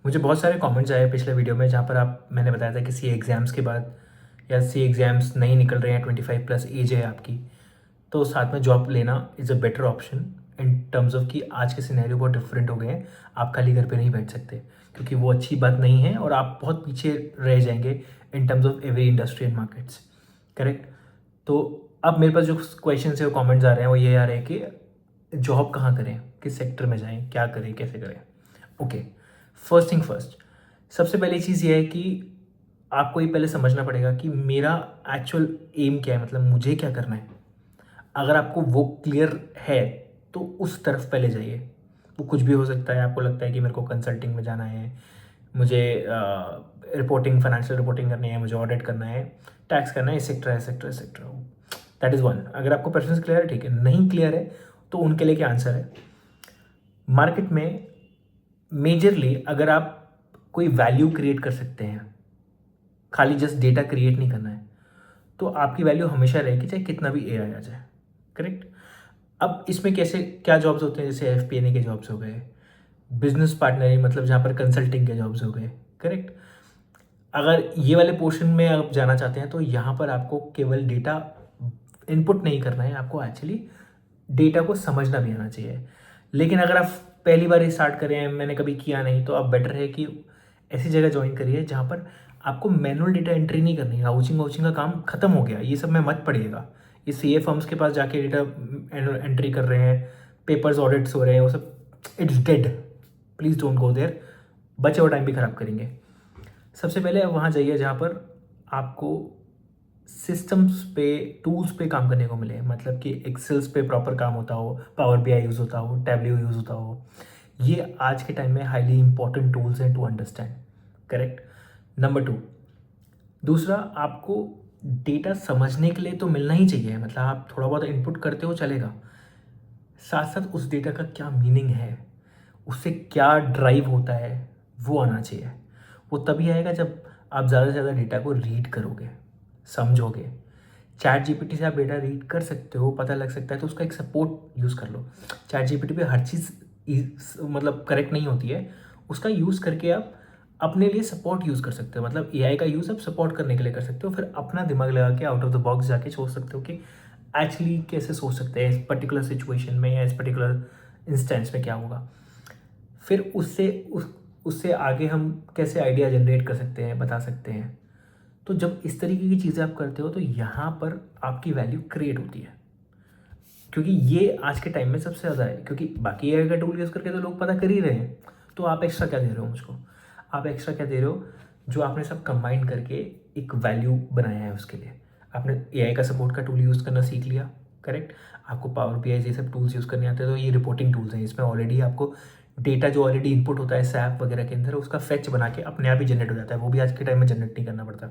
मुझे बहुत सारे कमेंट्स आए पिछले वीडियो में जहाँ पर मैंने बताया था कि सी एग्ज़ाम्स के बाद या सी एग्ज़ाम्स नहीं निकल रहे हैं, 25+ एज है आपकी, तो साथ में जॉब लेना is a better option in terms of कि आज के सिनेरियो बहुत डिफरेंट हो गए हैं। आप खाली घर पे नहीं बैठ सकते, क्योंकि वो अच्छी बात नहीं है और आप बहुत पीछे रह जाएंगे in terms of every industry and markets. Correct. तो अब मेरे पास जो क्वेश्चन है वो कमेंट्स आ रहे हैं, वो ये आ रहे हैं कि जॉब कहाँ करें, किस सेक्टर में जाएं, क्या करें, कैसे करें। ओके, फर्स्ट थिंग फर्स्ट, सबसे पहली चीज़ ये है कि आपको ये पहले समझना पड़ेगा कि मेरा एक्चुअल एम क्या है, मतलब मुझे क्या करना है। अगर आपको वो क्लियर है तो उस तरफ पहले जाइए। वो कुछ भी हो सकता है। आपको लगता है कि मेरे को कंसल्टिंग में जाना है, मुझे रिपोर्टिंग, फाइनेंशियल रिपोर्टिंग करनी है, मुझे ऑडिट करना है, टैक्स करना है, etcetera etcetera etcetera. That is one. अगर आपको प्रेफरेंस क्लियर है, ठीक है। नहीं क्लियर है तो उनके लिए क्या आंसर है। मार्केट में मेजरली अगर आप कोई वैल्यू क्रिएट कर सकते हैं, खाली जस्ट डेटा क्रिएट नहीं करना है, तो आपकी वैल्यू हमेशा रहेगी, चाहे कितना भी एआई आ जाए। करेक्ट। अब इसमें कैसे क्या जॉब्स होते हैं, जैसे एफपीएनए के जॉब्स हो गए, बिजनेस पार्टनरिंग मतलब जहाँ पर कंसल्टिंग के जॉब्स हो गए। करेक्ट। अगर ये वाले पोर्शन में आप जाना चाहते हैं तो यहाँ पर आपको केवल डेटा इनपुट नहीं करना है, आपको एक्चुअली डेटा को समझना भी आना चाहिए। लेकिन अगर आप पहली बार ही स्टार्ट करें, मैंने कभी किया नहीं, तो अब बेटर है कि ऐसी जगह ज्वाइन करिए जहाँ पर आपको मैनुअल डेटा एंट्री नहीं करनी है। हाउसिंग वाउचिंग का काम खत्म हो गया, ये सब में मत पड़िएगा। ये सीए फर्म्स के पास जाके डेटा एंट्री कर रहे हैं, पेपर्स ऑडिट्स हो रहे हैं, वो सब it's dead. Please don't go there, बचे हुआ टाइम भी खराब करेंगे। सबसे पहले आप वहाँ जाइए जहाँ पर आपको सिस्टम्स पे, टूल्स पे काम करने को मिले, मतलब कि एक्सेल्स पे प्रॉपर काम होता हो, पावर बीआई यूज़ होता हो, टैबल्यू यूज़ होता हो। ये आज के टाइम में हाईली इंपॉर्टेंट टूल्स हैं to understand. Correct. Number two, दूसरा, आपको डेटा समझने के लिए तो मिलना ही चाहिए, मतलब आप थोड़ा बहुत इनपुट करते हो चलेगा, साथ साथ उस डेटा का क्या मीनिंग है, उससे क्या ड्राइव होता है, वो आना चाहिए। वो तभी आएगा जब आप ज़्यादा से ज़्यादा डेटा को रीड करोगे, समझोगे। चैट जीपीटी से आप डेटा रीड कर सकते हो, पता लग सकता है, तो उसका एक सपोर्ट यूज़ कर लो। चैट जीपीटी पे हर चीज़ मतलब करेक्ट नहीं होती है, उसका यूज़ करके आप अपने लिए सपोर्ट यूज़ कर सकते हो। मतलब एआई का यूज़ आप सपोर्ट करने के लिए कर सकते हो, फिर अपना दिमाग लगा के आउट ऑफ द बॉक्स जाके सोच सकते हो कि एक्चुअली कैसे सोच सकते हैं इस पर्टिकुलर सिचुएशन में या इस पर्टिकुलर इंस्टेंस में क्या होगा। फिर उससे आगे हम कैसे आइडिया जनरेट कर सकते हैं, बता सकते हैं। तो जब इस तरीके की चीज़ें आप करते हो तो यहाँ पर आपकी वैल्यू क्रिएट होती है, क्योंकि ये आज के टाइम में सबसे ज़्यादा है। क्योंकि बाकी एआई का टूल यूज़ करके तो लोग पता कर ही रहे हैं, तो आप एक्स्ट्रा क्या दे रहे हो मुझको, आप एक्स्ट्रा क्या दे रहे हो जो आपने सब कंबाइन करके एक वैल्यू बनाया है उसके लिए। आपने एआई का सपोर्ट का टूल यूज़ करना सीख लिया। करेक्ट। आपको पावर बीआई ये सब टूल्स यूज़ करने आते हैं, तो ये रिपोर्टिंग टूल्स हैं, इसमें ऑलरेडी आपको डेटा जो ऑलरेडी इनपुट होता है सैप वगैरह के अंदर, उसका फेच बना के अपने आप ही जनरेट हो जाता है। वो भी आज के टाइम में जनरेट नहीं करना पड़ता।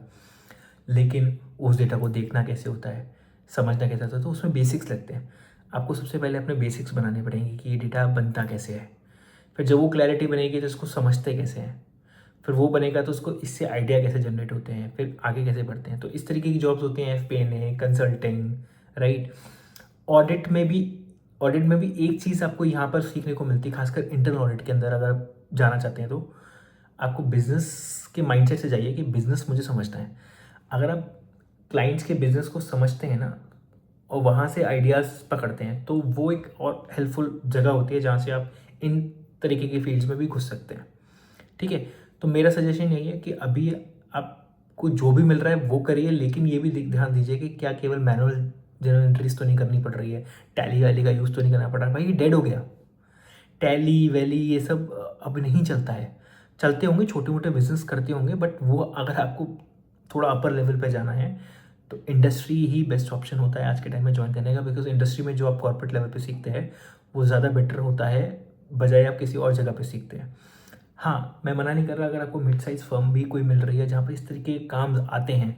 लेकिन उस डेटा को देखना कैसे होता है, समझना कैसे होता है, तो उसमें बेसिक्स लगते हैं। आपको सबसे पहले अपने बेसिक्स बनाने पड़ेंगे कि ये डेटा बनता कैसे है। फिर जब वो क्लैरिटी बनेगी तो इसको समझते कैसे हैं, फिर वो बनेगा तो उसको इससे आइडिया कैसे जनरेट होते हैं, फिर आगे कैसे बढ़ते हैं। तो इस तरीके की जॉब्स होती हैं, एफपीएनए, कंसल्टिंग, राइट। ऑडिट में भी ऑडिट में भी एक चीज़ आपको यहाँ पर सीखने को मिलती है, खासकर इंटरनल ऑडिट के अंदर अगर आप जाना चाहते हैं तो आपको बिजनेस के माइंडसेट से जाइए कि बिजनेस मुझे समझना है। अगर आप क्लाइंट्स के बिजनेस को समझते हैं ना और वहाँ से आइडियाज़ पकड़ते हैं, तो वो एक और हेल्पफुल जगह होती है जहाँ से आप इन तरीके की फील्ड्स में भी घुस सकते हैं। ठीक है। तो मेरा सजेशन यही है कि अभी आपको जो भी मिल रहा है वो करिए, लेकिन ये भी ध्यान दीजिए कि क्या केवल मैनुअल जनरल एंट्रीज तो नहीं करनी पड़ रही है, टैली वैली का यूज़ तो नहीं करना पड़ रहा है। भाई ये डेड हो गया, टैली वैली ये सब अब नहीं चलता है। चलते होंगे, छोटे मोटे बिजनेस करते होंगे, बट वो अगर आपको थोड़ा अपर लेवल पे जाना है तो इंडस्ट्री ही बेस्ट ऑप्शन होता है आज के टाइम में ज्वाइन करने का। बिकॉज इंडस्ट्री में जो आप कॉर्पोरेट लेवल पे सीखते हैं वो ज़्यादा बेटर होता है, बजाय आप किसी और जगह पे सीखते हैं। हाँ, मैं मना नहीं कर रहा, अगर आपको मिड साइज फर्म भी कोई मिल रही है जहाँ पर इस तरीके के काम आते हैं,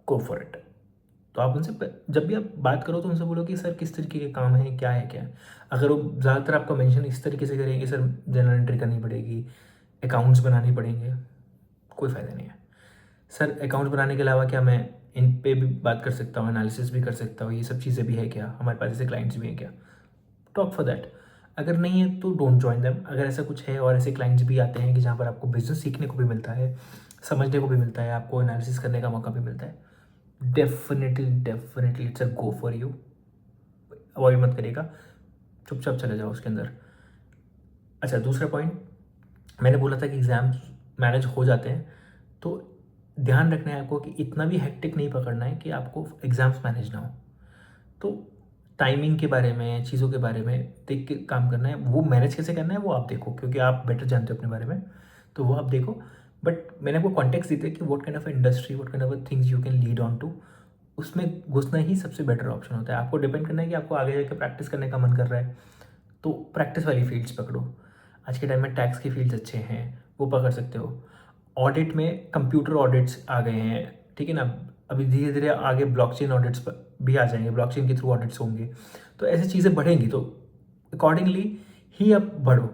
गो फॉर इट। तो आप उनसे जब भी आप बात करो तो उनसे बोलो कि सर किस तरीके के काम है, क्या है क्या है। अगर वो ज़्यादातर आपका मेंशन इस तरीके से करेंगे, सर जनरल एंट्री करनी पड़ेगी, अकाउंट्स बनाने पड़ेंगे, कोई फ़ायदा नहीं है। सर अकाउंट्स बनाने के अलावा क्या मैं इन पे भी बात कर सकता हूँ, एनालिसिस भी कर सकता हूँ, ये सब चीज़ें भी है क्या, हमारे पास ऐसे क्लाइंट्स भी हैं क्या, टॉक फॉर दैट। अगर नहीं है तो डोंट जॉइन देम। अगर ऐसा कुछ है और ऐसे क्लाइंट्स भी आते हैं कि जहाँ पर आपको बिजनेस सीखने को भी मिलता है, समझने को भी मिलता है, आपको एनालिसिस करने का मौका भी मिलता है, definitely it's a go for you. Avoid मत करिएगा, चुपचाप चले जाओ उसके अंदर। अच्छा, दूसरा पॉइंट, मैंने बोला था कि एग्ज़ाम्स मैनेज हो जाते हैं, तो ध्यान रखना है आपको कि इतना भी हेक्टिक नहीं पकड़ना है कि आपको एग्ज़ाम्स मैनेज ना हो। तो टाइमिंग के बारे में, चीज़ों के बारे में देख के काम करना है। वो मैनेज कैसे करना है वो आप देखो, क्योंकि आप बेटर जानते हो अपने बारे में, तो वो आप देखो। बट मैंने आपको कॉन्टेक्स्ट दी थी कि what kind of industry, what kind of things you can lead on to, उसमें घुसना ही सबसे बेटर ऑप्शन होता है। आपको डिपेंड करना है कि आपको आगे जाकर प्रैक्टिस करने का मन कर रहा है, तो प्रैक्टिस वाली फील्ड्स पकड़ो। आज के टाइम में टैक्स की फील्ड्स अच्छे हैं, वो पकड़ सकते हो। ऑडिट में कंप्यूटर ऑडिट्स आ गए हैं, ठीक है ना। अभी धीरे धीरे आगे ब्लॉकचेन ऑडिट्स भी आ जाएंगे, ब्लॉकचेन के थ्रू ऑडिट्स होंगे, तो ऐसी चीज़ें बढ़ेंगी, तो अकॉर्डिंगली ही अब बढ़ो।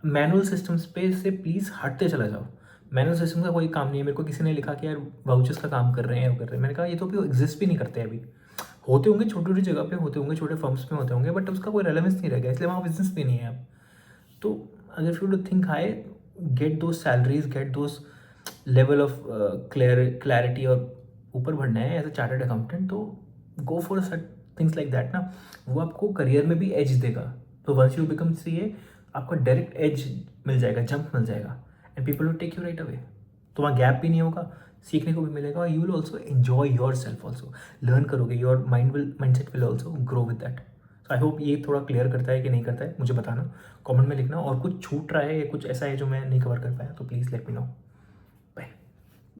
मैनुअल सिस्टम्स पे से प्लीज़ हटते चला जाओ। मैनुअल सिस्टम का कोई काम नहीं है। मेरे को किसी ने लिखा कि यार वाउचर्स का काम कर रहे हैं, वो कर रहे हैं। मैंने कहा ये तो अभी एग्जिस्ट भी नहीं करते अभी। होते होंगे छोटी छोटी जगह पे, होते होंगे छोटे फर्म्स में होते होंगे, बट उसका कोई रेलेवेंस नहीं रह गया, इसलिए वहाँ बिजनेस भी नहीं है अब। तो अगर you to think high, get those salaries, get those level of clarity, और ऊपर बढ़ना है एज अ चार्टर्ड अकाउंटेंट, तो go for such things like that ना। वो आपको करियर में भी एज देगा। तो वंस यू बिकम सीए, आपको डायरेक्ट एज मिल जाएगा, जंप मिल जाएगा, and people will take you right away. तो वहाँ गैप भी नहीं होगा, सीखने को भी मिलेगा, और you will also enjoy yourself also, learn करोगे, your mindset will also grow with that. So I hope ये थोड़ा क्लियर करता है कि नहीं करता है, मुझे बताना, कमेंट में लिखना। और कुछ छूट रहा है या कुछ ऐसा है जो मैं नहीं कवर कर पाया, तो प्लीज़ लेट मी नो।